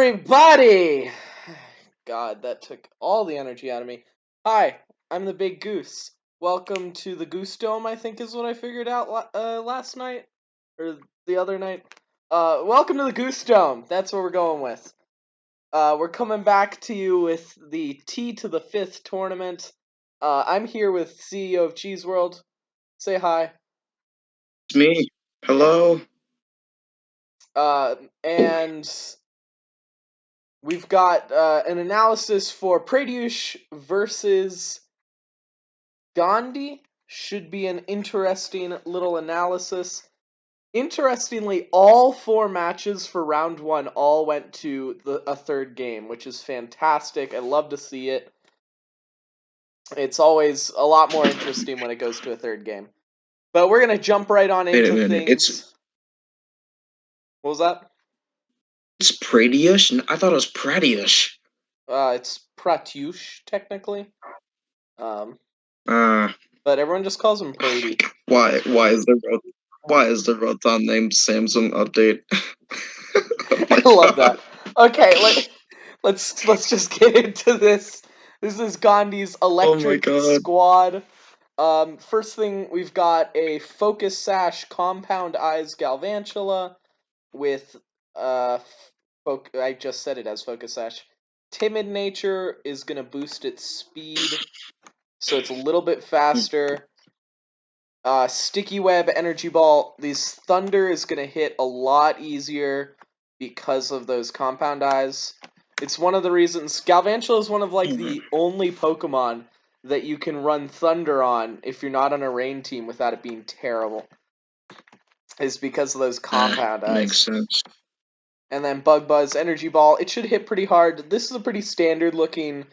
everybody! God, that took all the energy out of me. Hi, I'm the Big Goose. Welcome to the Goose Dome, I think is what I figured out last night. Or the other night. Welcome to the Goose Dome. That's what we're going with. We're coming back to you with the T to the 5th tournament. I'm here with CEO of Cheese World. Say hi. It's me. Hello. And we've got an analysis for Pratyush versus Gandhi. Should be an interesting little analysis. Interestingly, all 4 matches for round 1 all went to a third game, which is fantastic. I love to see it. It's always a lot more interesting when it goes to a third game. But we're going to jump right on Wait a into minute. things. What was that? It's Pratyush? I thought it was Pratyush. It's Pratyush, technically. Uh, But everyone just calls him Prady. why is the Rotan named Samsung update? Oh my I love God. that. Okay, let's just get into this. This is Gandhi's Oh my electric God. squad. First thing, we've got a Focus Sash Compound Eyes Galvantula with I just said it as Focus Sash. Timid Nature is gonna boost its speed, so it's a little bit faster. Sticky Web, Energy Ball. These Thunder is going to hit a lot easier because of those Compound Eyes. It's one of the reasons Galvantula is one of the only Pokemon that you can run Thunder on if you're not on a rain team without it being terrible. Is because of those Compound Eyes. Makes sense. And then Bug Buzz, Energy Ball. It should hit pretty hard. This is a pretty standard looking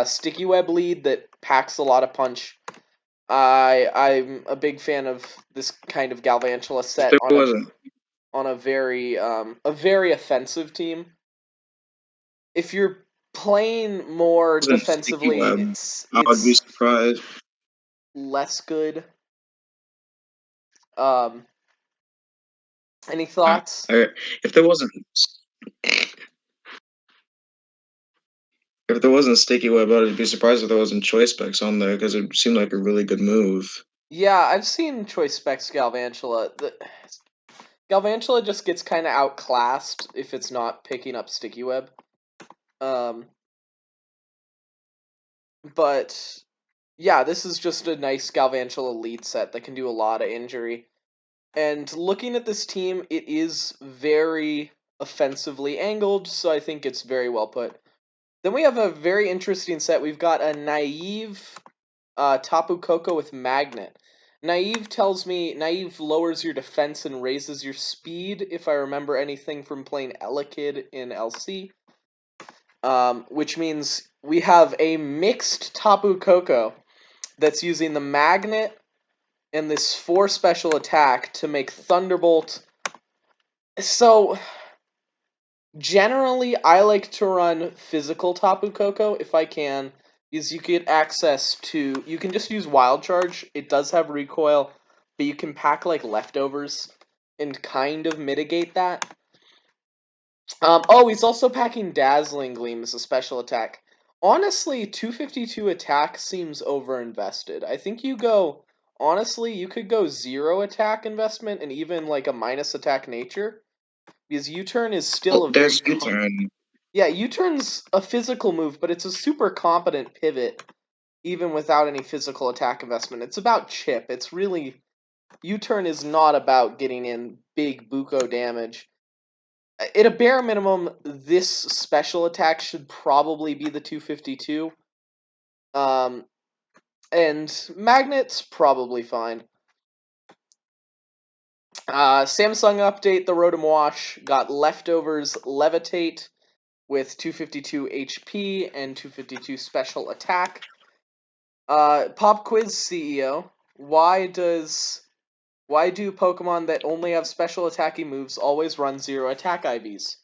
Sticky Web lead that packs a lot of punch. I'm a big fan of this kind of Galvantula set on a very offensive team. If you're playing more defensively, I would be it's surprised. less good. Any thoughts? If there wasn't Sticky Web, I'd be surprised if there wasn't Choice Specs on there because it seemed like a really good move. Yeah, I've seen Choice Specs Galvantula. Galvantula just gets kind of outclassed if it's not picking up Sticky Web. But yeah, this is just a nice Galvantula lead set that can do a lot of injury. And looking at this team, it is very offensively angled, so I think it's very well put. Then we have a very interesting set. We've got a Naive Tapu Koko with Magnet. Naive lowers your defense and raises your speed, if I remember anything from playing Elekid in LC. Which means we have a mixed Tapu Koko that's using the Magnet and this 4 special attack to make Thunderbolt. So, generally, I like to run physical Tapu Koko if I can, because you get access to. You can just use Wild Charge. It does have recoil, but you can pack like leftovers and kind of mitigate that. He's also packing Dazzling Gleam as a special attack. Honestly, 252 attack seems overinvested. I think you could go 0 attack investment and even like a minus attack nature. Because U-turn is still There's U-turn. Yeah, U-turn's a physical move, but it's a super competent pivot, even without any physical attack investment. It's about chip. It's really U-turn is not about getting in big buko damage. At a bare minimum, this special attack should probably be the 252. And Magnet's probably fine. Samsung update, the Rotom Wash got leftovers Levitate with 252 HP and 252 special attack. Pop quiz CEO, why do Pokemon that only have special attacking moves always run 0 attack IVs?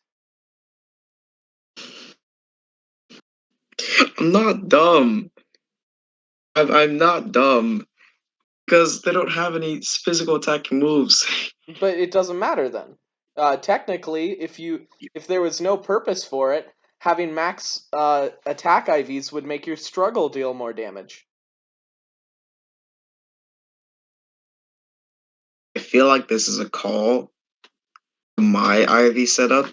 I'm not dumb. I'm not dumb. Because they don't have any physical attacking moves. But it doesn't matter then. Technically, if there was no purpose for it, having max attack IVs would make your struggle deal more damage. I feel like this is a call to my IV setup.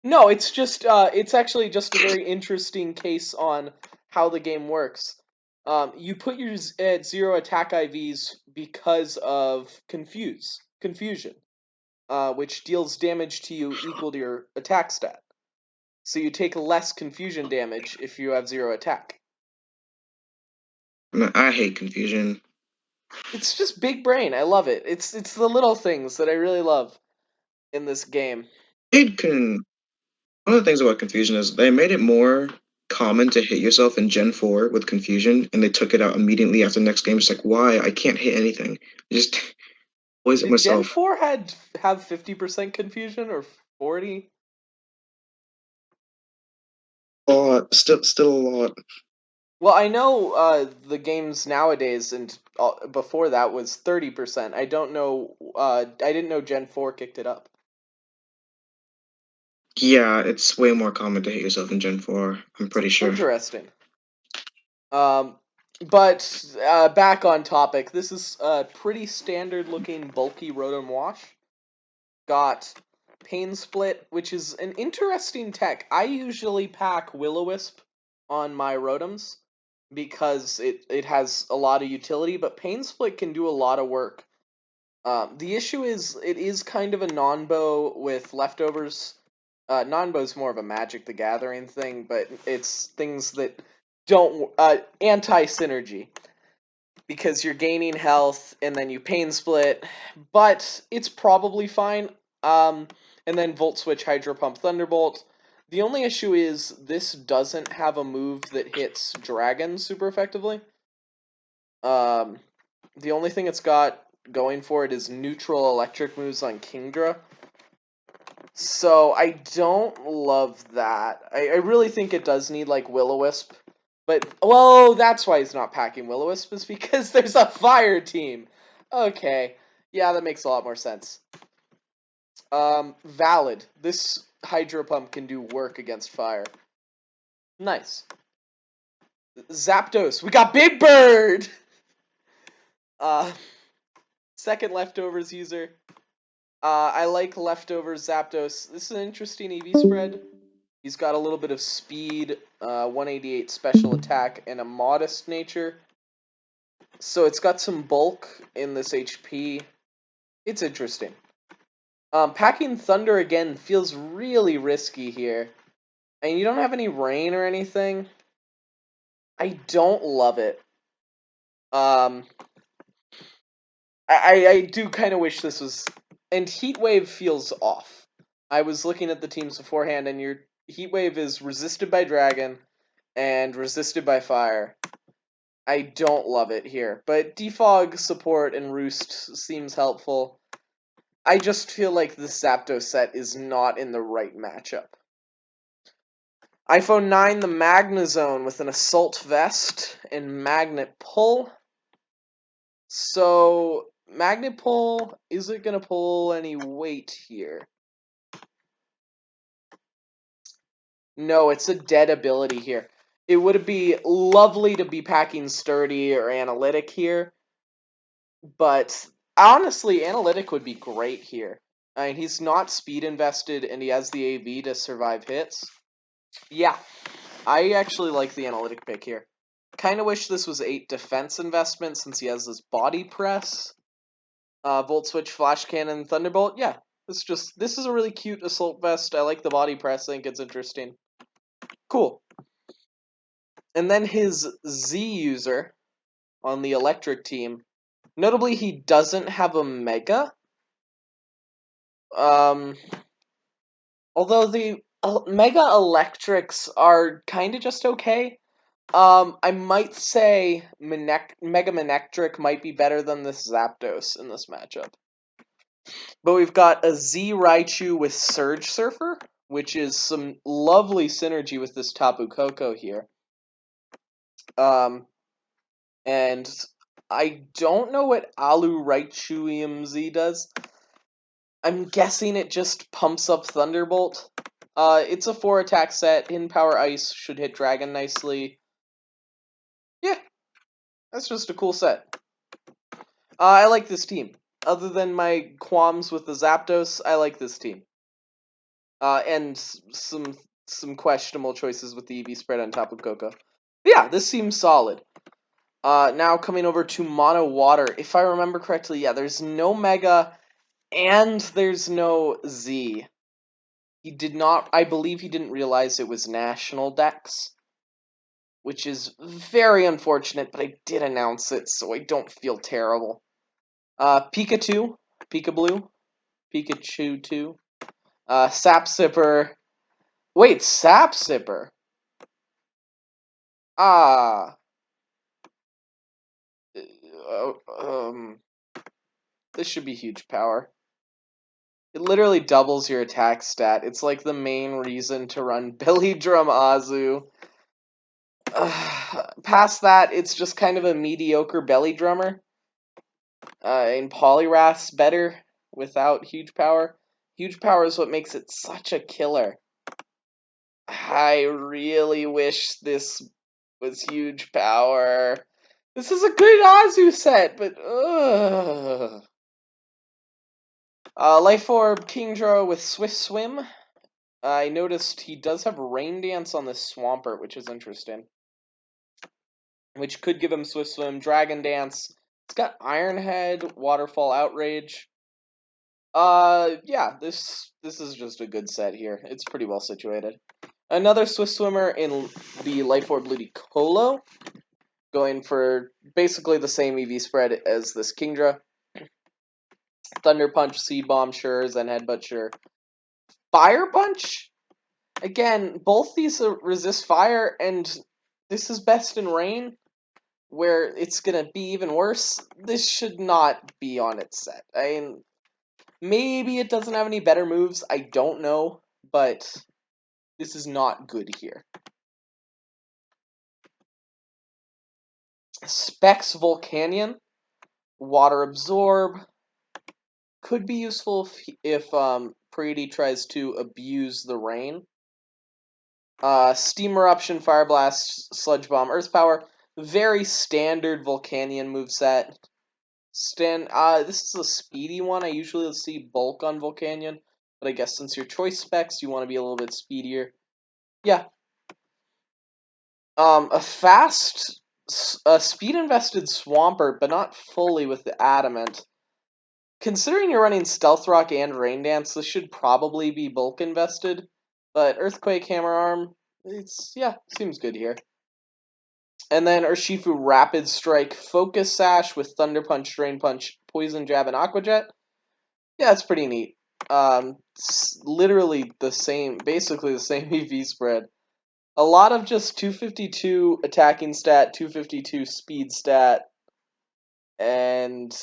No, it's actually just a very interesting case on how the game works. You put yours at 0 attack IVs because of confusion, which deals damage to you equal to your attack stat. So you take less confusion damage if you have 0 attack. Man, I hate confusion. It's just big brain. I love it. It's the little things that I really love in this game. It can. One of the things about confusion is they made it more common to hit yourself in Gen 4 with confusion, and they took it out immediately after the next game. It's like, why? I can't hit anything. Just always hit Did Gen myself. 4 have 50% confusion or 40? A lot. Still a lot. Well, I know the games nowadays and before that was 30%. I don't know. I didn't know Gen 4 kicked it up. Yeah, it's way more common to hit yourself in Gen 4. I'm pretty sure. Interesting. Um, but back on topic. This is a pretty standard looking bulky Rotom Wash. Got Pain Split, which is an interesting tech. I usually pack Will-O-Wisp on my Rotoms because it has a lot of utility, but Pain Split can do a lot of work. The issue is it is kind of a non-bow with leftovers. Non-bow's more of a Magic the Gathering thing, but it's things that don't anti-synergy because you're gaining health and then you pain split, but it's probably fine. And then Volt Switch, Hydro Pump, Thunderbolt. The only issue is this doesn't have a move that hits dragons super effectively. Um, the only thing it's got going for it is neutral electric moves on Kingdra. So I don't love that. I really think it does need like Will-O-Wisp. But, well, that's why he's not packing Will-O-Wisp, is because there's a fire team. Okay. Yeah, that makes a lot more sense. Valid. This Hydro Pump can do work against fire. Nice. Zapdos. We got Big Bird! Uh, second Leftovers user. I like Leftovers Zapdos. This is an interesting EV spread. He's got a little bit of speed, 188 special attack, and a modest nature. So it's got some bulk in this HP. It's interesting. Packing Thunder again feels really risky here. And you don't have any rain or anything. I don't love it. Um, I do kind of wish this was... And Heat Wave feels off. I was looking at the teams beforehand, and your Heat Wave is resisted by Dragon and resisted by Fire. I don't love it here, but Defog support and Roost seems helpful. I just feel like the Zapdos set is not in the right matchup. iPhone 9, the Magnezone with an Assault Vest and Magnet Pull. So, Magnet Pull, is it going to pull any weight here? No, it's a dead ability here. It would be lovely to be packing Sturdy or Analytic here, but honestly, Analytic would be great here. I mean, he's not speed invested, and he has the AV to survive hits. Yeah, I actually like the Analytic pick here. Kind of wish this was 8 defense investment since he has this body press. Volt Switch, Flash Cannon, Thunderbolt. Yeah, this is a really cute Assault Vest. I like the body press. I think it's interesting. Cool. And then his Z user on the Electric team. Notably, he doesn't have a Mega. Um, although the Mega Electrics are kind of just okay. I might say Mega Manectric might be better than this Zapdos in this matchup. But we've got a Z Raichu with Surge Surfer, which is some lovely synergy with this Tapu Koko here. And I don't know what Alu Raichu EMZ does. I'm guessing it just pumps up Thunderbolt. It's a 4-attack set. Hidden Power Ice should hit Dragon nicely. Yeah, that's just a cool set. I like this team. Other than my qualms with the Zapdos, I like this team. And some questionable choices with the EV spread on top of Coco. Yeah, this seems solid. Now coming over to Mono Water. If I remember correctly, yeah, there's no Mega and there's no Z. He did not, I believe he didn't realize it was National Dex, which is very unfortunate, but I did announce it, so I don't feel terrible. Pikachu, Pikablue, Pikachu 2, Sap Sipper. Wait, Sap Sipper? Ah. This should be huge power. It literally doubles your attack stat. It's like the main reason to run Belly Drum Azu. Past that, it's just kind of a mediocre Belly Drummer. And Poliwrath's better without huge power. Huge power is what makes it such a killer. I really wish this was huge power. This is a good Azu set, but Life Orb Kingdra with Swift Swim. I noticed he does have Rain Dance on this Swampert, which is interesting. Which could give him Swift Swim, Dragon Dance. It's got Iron Head, Waterfall Outrage. Yeah, this is just a good set here. It's pretty well situated. Another Swift Swimmer in the Life Orb Ludicolo, going for basically the same EV spread as this Kingdra. Thunder Punch, Seed Bomb, sure, Zen Headbutt, sure. Fire Punch? Again, both these resist fire, and this is best in rain, where it's gonna be even worse. This should not be on its set. I mean, maybe it doesn't have any better moves, I don't know, but this is not good here. Specs Volcanion, Water Absorb, could be useful if Pretty tries to abuse the rain. Steam Eruption, Fire Blast, Sludge Bomb, Earth Power. Very standard Volcanion moveset. This is a speedy one. I usually see bulk on Volcanion, but I guess since your choice specs, you want to be a little bit speedier. Yeah. A fast, speed invested Swampert, but not fully with the Adamant. Considering you're running Stealth Rock and Rain Dance, this should probably be bulk invested. But Earthquake, Hammer Arm, seems good here. And then Urshifu Rapid Strike, Focus Sash with Thunder Punch, Drain Punch, Poison Jab, and Aqua Jet. Yeah, it's pretty neat. It's literally the same, basically the same EV spread. A lot of just 252 attacking stat, 252 speed stat, and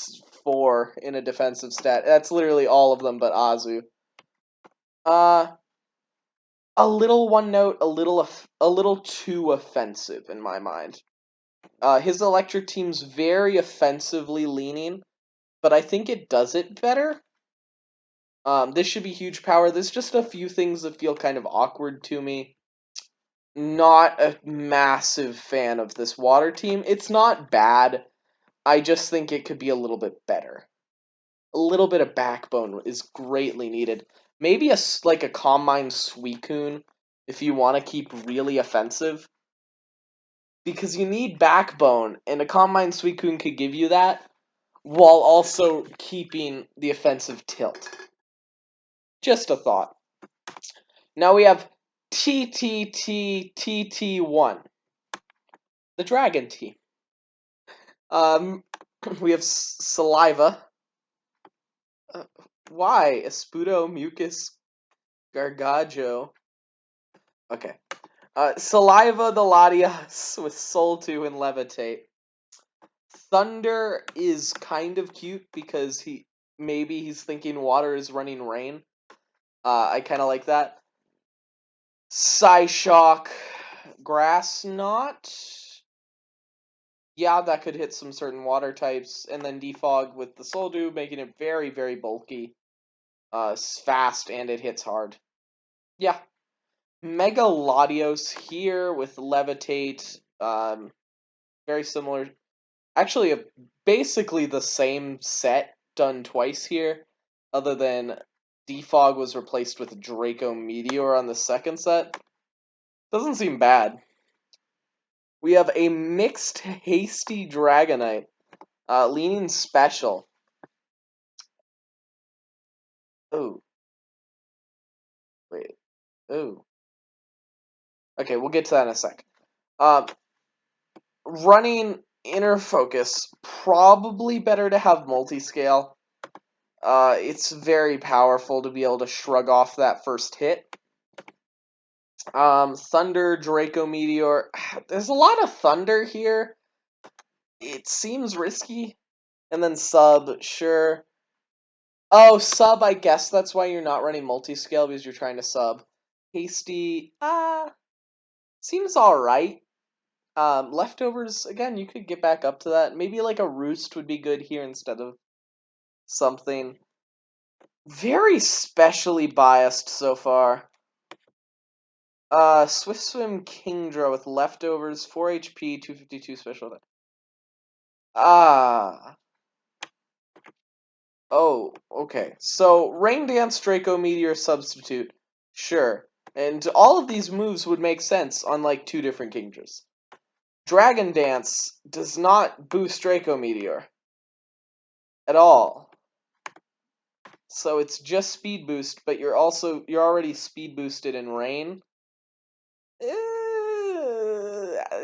4 in a defensive stat. That's literally all of them but Azu. A little one note, a little too offensive in my mind. His electric team's very offensively leaning, but I think it does it better. This should be huge power. There's just a few things that feel kind of awkward to me. Not a massive fan of this water team. It's not bad. I just think it could be a little bit better. A little bit of backbone is greatly needed. Maybe like a Calm Mind Suicune if you want to keep really offensive. Because you need backbone, and a Calm Mind Suicune could give you that, while also keeping the offensive tilt. Just a thought. Now we have TTTTT1, the Dragon Team. We have Saliva. Why? Espudo, Mucus, Gargajo. Okay. Saliva the Latias with Soul 2 and Levitate. Thunder is kind of cute because maybe he's thinking water is running rain. I kind of like that. Psyshock, Grass Knot. Yeah, that could hit some certain water types. And then Defog with the Soul Dew, making it very, very bulky. It's fast and it hits hard. Yeah. Mega Latios here with Levitate. Very similar. Actually, basically the same set done twice here, other than Defog was replaced with Draco Meteor on the second set. Doesn't seem bad. We have a mixed Hasty Dragonite, leaning special. Oh, wait. Oh. Okay, we'll get to that in a sec. Running Inner Focus, probably better to have multi-scale. It's very powerful to be able to shrug off that first hit. Thunder, Draco Meteor. There's a lot of thunder here. It seems risky. And then sub, sure. Oh, sub, I guess that's why you're not running multi-scale, because you're trying to sub. Hasty, seems alright. Leftovers, again, you could get back up to that. Maybe like a Roost would be good here instead of something. Very specially biased so far. Swift Swim Kingdra with leftovers, 4 HP, 252 special attack. Ah. Oh, okay. So, Rain Dance, Draco Meteor, Substitute. Sure. And all of these moves would make sense on like 2 different Kingdras. Dragon Dance does not boost Draco Meteor at all. So it's just speed boost, but you're already speed boosted in Rain. It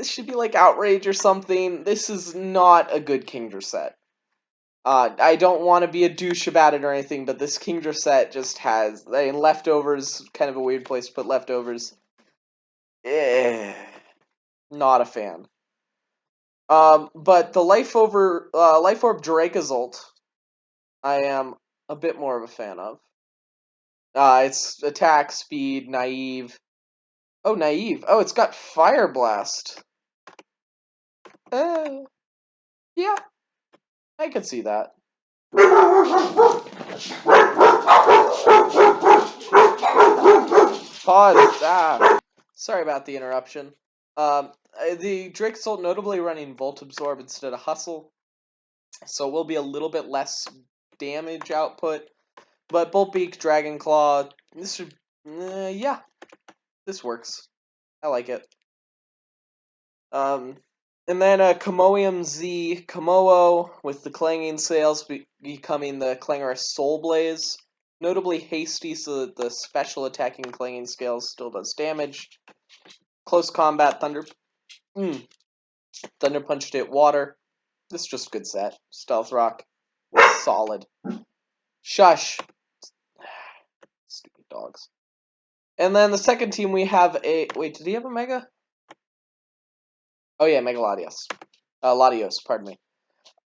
should be like Outrage or something. This is not a good Kingdra set. I don't want to be a douche about it or anything, but this Kingdra set just has leftovers. Kind of a weird place to put leftovers. Not a fan. But the Life Orb Dracozolt, I am a bit more of a fan of. It's attack, speed, naive. Oh, naive. Oh, it's got Fire Blast. Yeah, I could see that. Pause. Sorry about the interruption. The Dracozolt notably running Volt Absorb instead of Hustle, so will be a little bit less damage output. But Bolt Beak, Dragon Claw, this should, yeah, this works. I like it. And then Komoium Z, Komoo with the Clanging Sails becoming the Clangorous Soul Blaze. Notably hasty so that the special attacking Clanging Scales still does damage. Close Combat, Thunder Punch to hit water. This is just a good set. Stealth Rock, solid. Shush. Stupid dogs. And then the second team we have a... Wait, did he have a Mega? Oh yeah, Mega Latios. Latios, pardon me.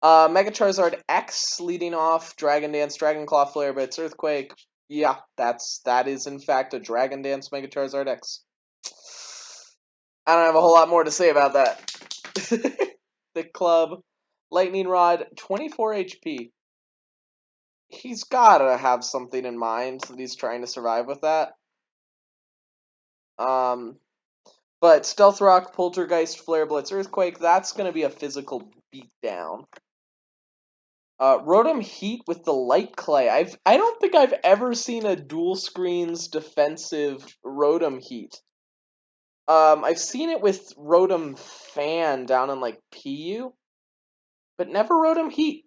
Mega Charizard X leading off, Dragon Dance, Dragon Claw, Flare Blitz, Earthquake. Yeah, that is in fact a Dragon Dance Mega Charizard X. I don't have a whole lot more to say about that. The club, Lightning Rod, 24 HP. He's gotta have something in mind that he's trying to survive with that. But Stealth Rock, Poltergeist, Flare Blitz, Earthquake, that's gonna be a physical beatdown. Rotom Heat with the Light Clay. I don't think I've ever seen a dual screens defensive Rotom Heat. I've seen it with Rotom Fan down in like PU, but never Rotom Heat.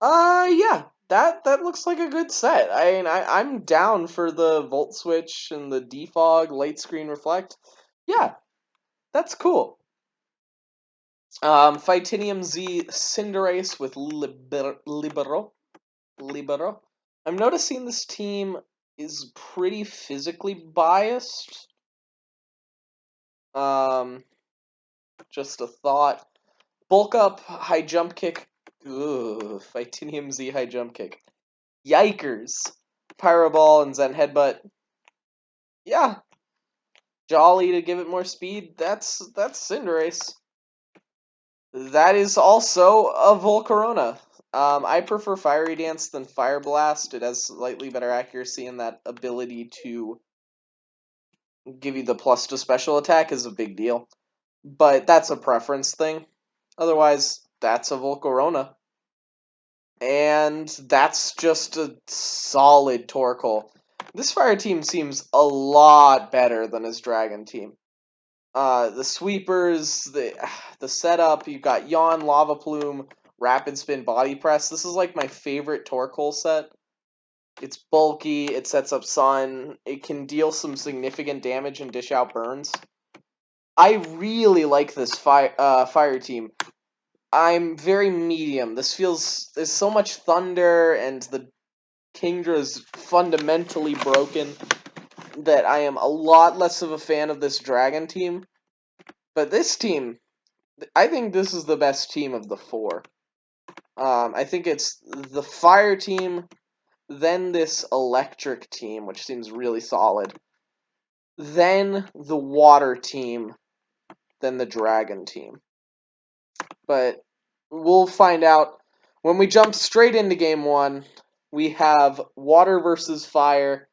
Yeah, that looks like a good set. I'm down for the Volt Switch and the Defog, Light Screen Reflect. Yeah, that's cool. Phytinium Z Cinderace with Libero. I'm noticing this team is pretty physically biased. Just a thought. Bulk Up, High Jump Kick. Ugh, Phytinium Z High Jump Kick. Yikers. Pyro Ball and Zen Headbutt. Yeah. Jolly to give it more speed. That's Cinderace. That is also a Volcarona. I prefer Fiery Dance than Fire Blast. It has slightly better accuracy, and that ability to give you the plus to special attack is a big deal. But that's a preference thing. Otherwise, that's a Volcarona. And that's just a solid Torkoal. This fire team seems a lot better than his dragon team. The sweepers, the setup, you've got Yawn, Lava Plume, Rapid Spin, Body Press. This is like my favorite Torkoal set. It's bulky, it sets up Sun, it can deal some significant damage and dish out burns. I really like this fire team. I'm very medium. There's so much thunder, and the Kingdra is fundamentally broken that I am a lot less of a fan of this dragon team. But this team, I think this is the best team of the four. I think it's the fire team, then this electric team, which seems really solid, then the water team, then the dragon team. But we'll find out when we jump straight into game one. We have water versus fire.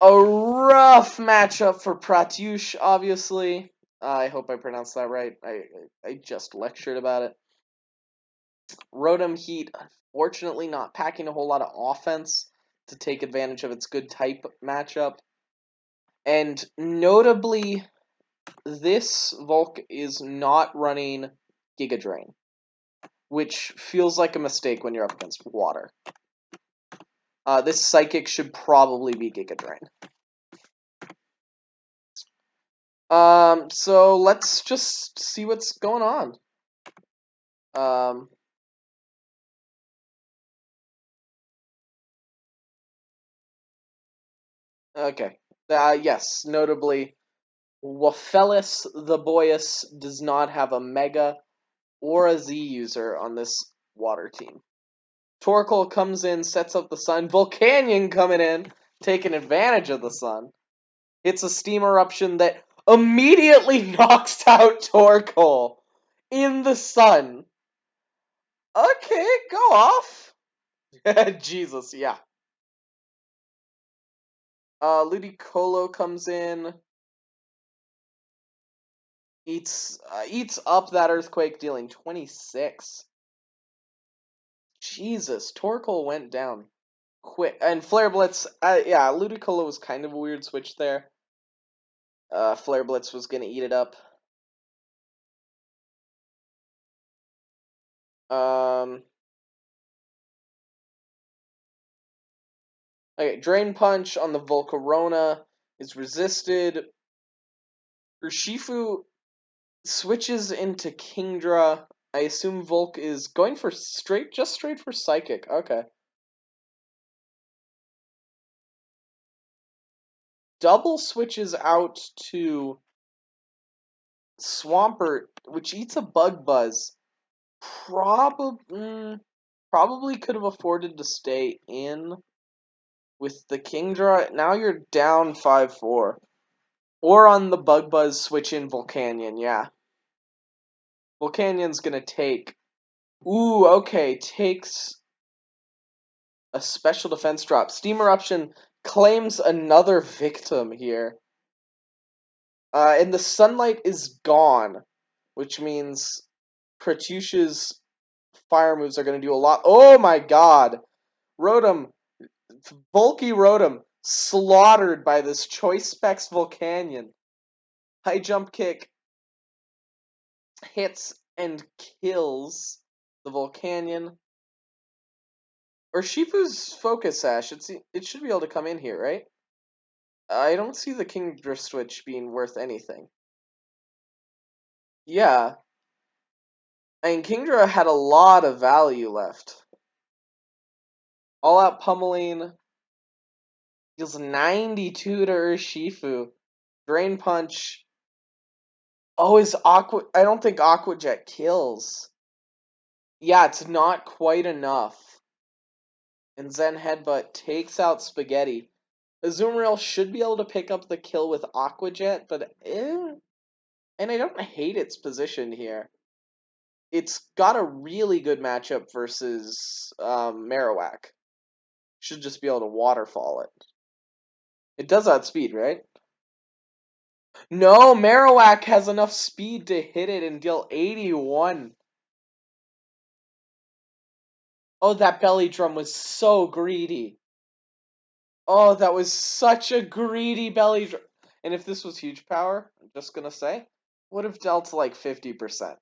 A rough matchup for Pratyush, obviously. I hope I pronounced that right. I just lectured about it. Rotom Heat, unfortunately, not packing a whole lot of offense to take advantage of its good type matchup. And notably, this Volk is not running Giga Drain, which feels like a mistake when you're up against water. This Psychic should probably be Giga Drain. So let's just see what's going on. Okay. Yes, notably, Wafelis the Boyus does not have a Mega or a Z user on this water team. Torkoal comes in, sets up the sun. Volcanion coming in, taking advantage of the sun. Hits a steam eruption that immediately knocks out Torkoal in the sun. Okay, go off. Jesus, yeah. Ludicolo comes in, eats up that earthquake, dealing 26. Jesus, Torkoal went down quick. And Flare Blitz, yeah, Ludicolo was kind of a weird switch there. Flare Blitz was gonna eat it up. Okay, Drain Punch on the Volcarona is resisted. Urshifu switches into Kingdra. I assume Volk is going for just straight for Psychic. Okay. Double switches out to Swampert, which eats a Bug Buzz. Probably could have afforded to stay in with the Kingdra. Now you're down 5-4. Or on the Bug Buzz, switch in Volcanion, yeah. Volcanion's gonna take... Ooh, okay, takes a special defense drop. Steam Eruption claims another victim here. And the sunlight is gone, which means Pratyush's fire moves are going to do a lot. Oh my god! Rotom, bulky Rotom, slaughtered by this Choice Specs Volcanion. High Jump Kick hits and kills the Volcanion. Or Shifu's Focus Sash, it should be able to come in here, right? I don't see the Kingdra switch being worth anything. Yeah. I mean, Kingdra had a lot of value left. All out pummeling deals 92 to Urshifu. Drain Punch. Oh, is Aqua... I don't think Aqua Jet kills. Yeah, it's not quite enough. And Zen Headbutt takes out Spaghetti. Azumarill should be able to pick up the kill with Aqua Jet, but And I don't hate its position here. it's got a really good matchup versus Marowak. Should just be able to waterfall it. It does outspeed, right? No, Marowak has enough speed to hit it and deal 81. Oh, that belly drum was so greedy. Oh, that was such a greedy belly drum. And if this was huge power, I'm just gonna say, would have dealt like 50%.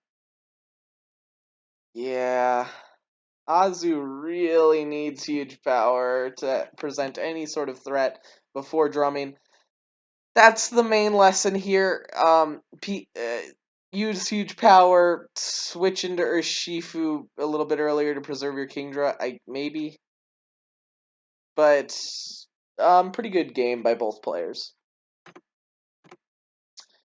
Yeah. Azu really needs huge power to present any sort of threat before drumming. That's the main lesson here. Use huge power, switch into Urshifu a little bit earlier to preserve your Kingdra. Maybe, but pretty good game by both players.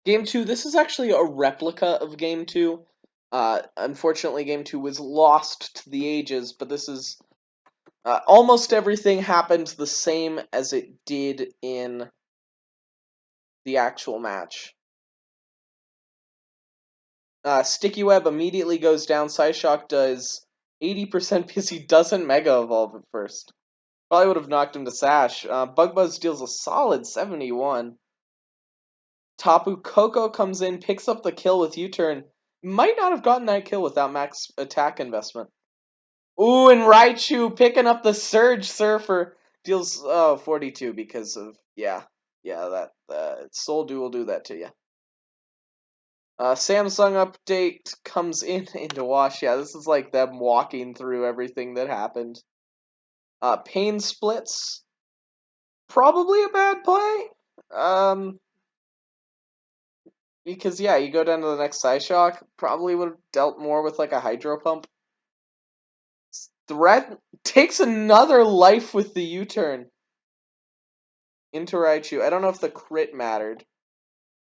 Game 2, this is actually a replica of Game 2. Unfortunately, Game 2 was lost to the ages, but this is almost everything happened the same as it did in the actual match. Sticky Web immediately goes down. Psyshock does 80% because he doesn't Mega Evolve at first. Probably would have knocked him to Sash. Bug Buzz deals a solid 71. Tapu Koko comes in, picks up the kill with U-turn. Might not have gotten that kill without max attack investment. Ooh, and Raichu picking up the Surge Surfer deals 42 because of that Soul Dew will do that to you. Samsung update comes in into Wash. Yeah, this is like them walking through everything that happened. Pain splits, probably a bad play. Because yeah, you go down to the next Psyshock, probably would have dealt more with like a Hydro Pump. Threat takes another life with the U-turn into Raichu. I don't know if the crit mattered.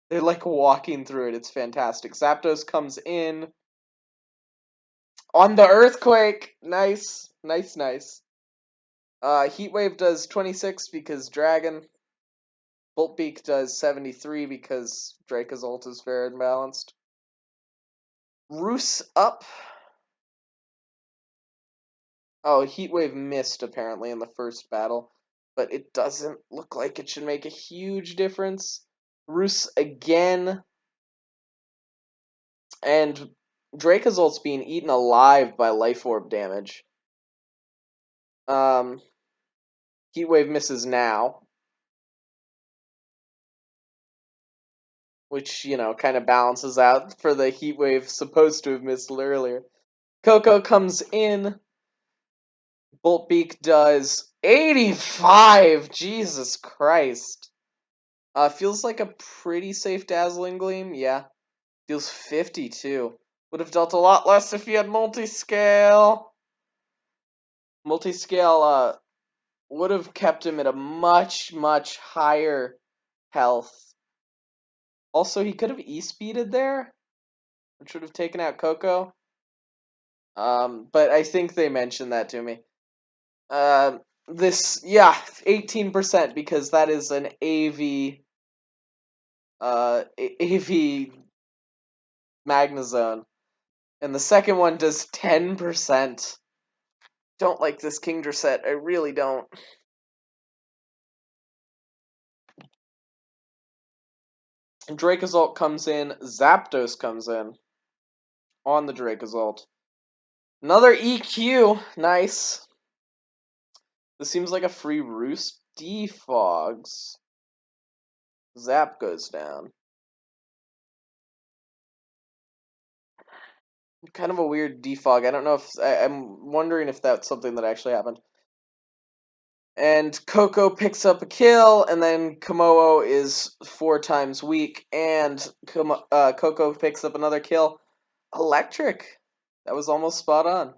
They're like walking through it. It's fantastic. Zapdos comes in on the Earthquake. Nice, nice, nice. Heatwave does 26 because Dragon. Voltbeak does 73 because Draca's ult is fair and balanced. Roos up. Oh, Heatwave missed apparently in the first battle, but it doesn't look like it should make a huge difference. Roos again. And Draca's ult's being eaten alive by Life Orb damage. Um, Heatwave misses now. Which, kind of balances out for the Heatwave supposed to have missed earlier. Coco comes in. Boltbeak does 85! Jesus Christ. Feels like a pretty safe Dazzling Gleam. Yeah. Deals 52. Would have dealt a lot less if he had multi-scale. Multi-scale, would have kept him at a much, much higher health. Also, he could have E-speeded there, which would have taken out Coco. But I think they mentioned that to me. 18% because that is an AV Magnezone. And the second one does 10%. Don't like this Kingdra set. I really don't. Dracozolt comes in. Zapdos comes in. On the Dracozolt. Another EQ. Nice. This seems like a free Roost. Defogs. Zap goes down. Kind of a weird defog. I don't know if I'm wondering if that's something that actually happened. And Coco picks up a kill, and then Komodo is 4 times weak, and Coco picks up another kill. Electric. That was almost spot on.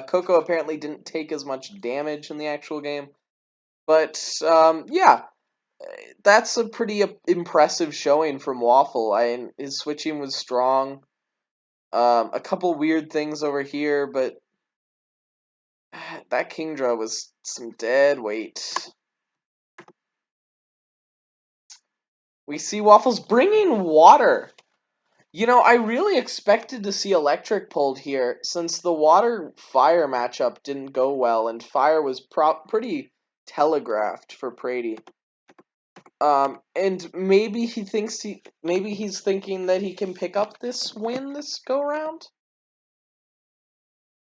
Coco apparently didn't take as much damage in the actual game, but yeah, that's a pretty impressive showing from Waffle. His switching was strong. A couple weird things over here, but that Kingdra was some dead weight. We see Waffles bringing water. I really expected to see electric pulled here since the water fire matchup didn't go well and fire was pretty telegraphed for Prady. And maybe he's thinking that he can pick up this win this go round.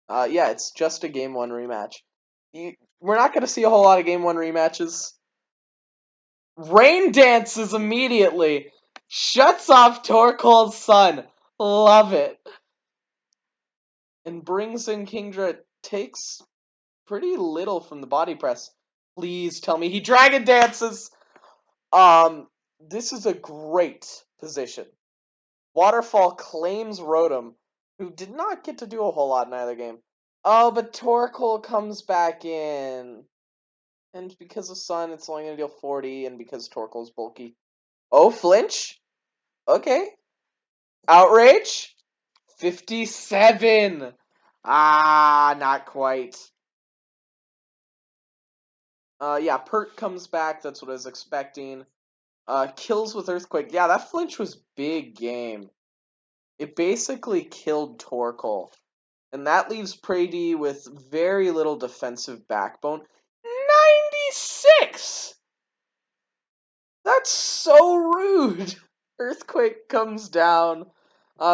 Yeah, it's just a game one rematch. We're not gonna see a whole lot of game one rematches. Rain dances immediately. Shuts off Torkold's son. Love it. And brings in Kingdra. Takes pretty little from the body press. Please tell me he dragon dances. This is a great position. Waterfall claims Rotom, who did not get to do a whole lot in either game. Oh, but Torkoal comes back in. And because of Sun, it's only going to deal 40, and because Torkoal's bulky. Oh, flinch? Okay. Outrage? 57! Ah, not quite. Yeah, Pert comes back, that's what I was expecting. Kills with Earthquake. Yeah, that flinch was big game. It basically killed Torkoal. And that leaves Prady with very little defensive backbone. 96! That's so rude. Earthquake comes down.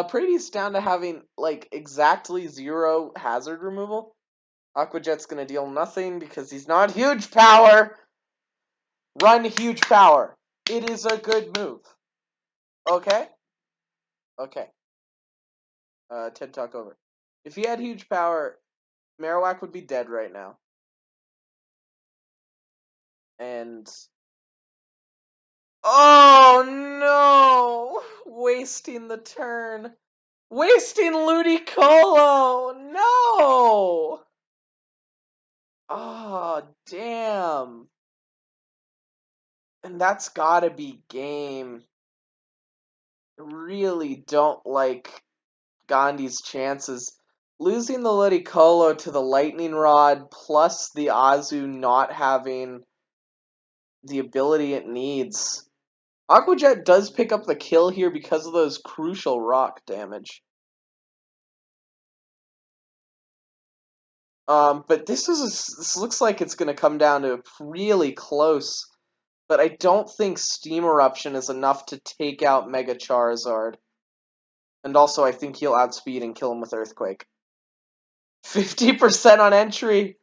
Prady's down to having, like, exactly 0 hazard removal. Aqua Jet's gonna deal nothing because he's not huge power. Run huge power. It is a good move. Okay? Okay. TED Talk over. If he had huge power, Marowak would be dead right now. And oh no! Wasting the turn. Wasting Ludicolo! No! Oh, damn. And that's gotta be game. I really don't like Gandhi's chances. Losing the Ludicolo to the Lightning Rod plus the Azu not having the ability it needs. Aqua Jet does pick up the kill here because of those crucial rock damage. But this looks like it's gonna come down to really close. But I don't think Steam Eruption is enough to take out Mega Charizard. And also, I think he'll outspeed and kill him with Earthquake. 50% on entry.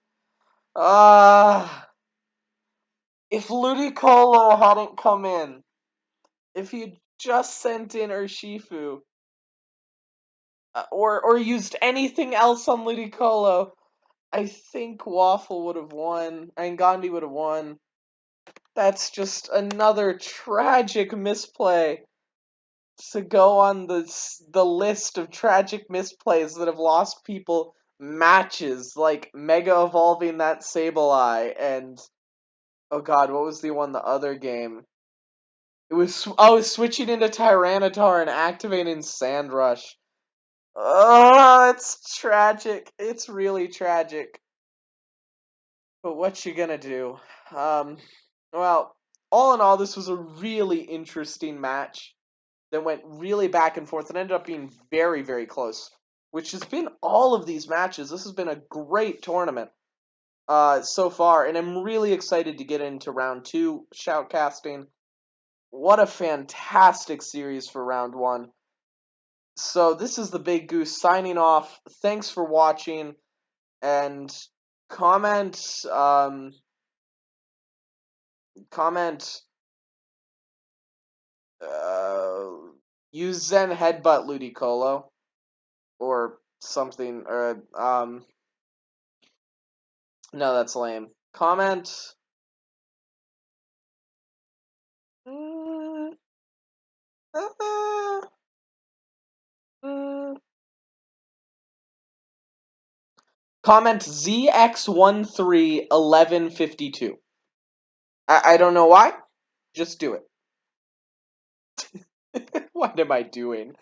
If Ludicolo hadn't come in, if he just sent in Urshifu, or used anything else on Ludicolo, I think Waffle would have won, and Gandhi would have won. That's just another tragic misplay to go on the list of tragic misplays that have lost people matches, like Mega Evolving that Sableye, and oh god, what was the one the other game? It was switching into Tyranitar and activating Sand Rush. Oh, it's tragic. It's really tragic. But what you gonna do? Well, all in all, this was a really interesting match that went really back and forth and ended up being very, very close, which has been all of these matches. This has been a great tournament so far, and I'm really excited to get into round 2 shoutcasting. What a fantastic series for round 1. So this is the Big Goose signing off. Thanks for watching, and comment comment uh use Zen Headbutt Ludicolo or something, or no, that's lame. Comment mm, uh, mm, comment ZX131152. I don't know why. Just do it. What am I doing?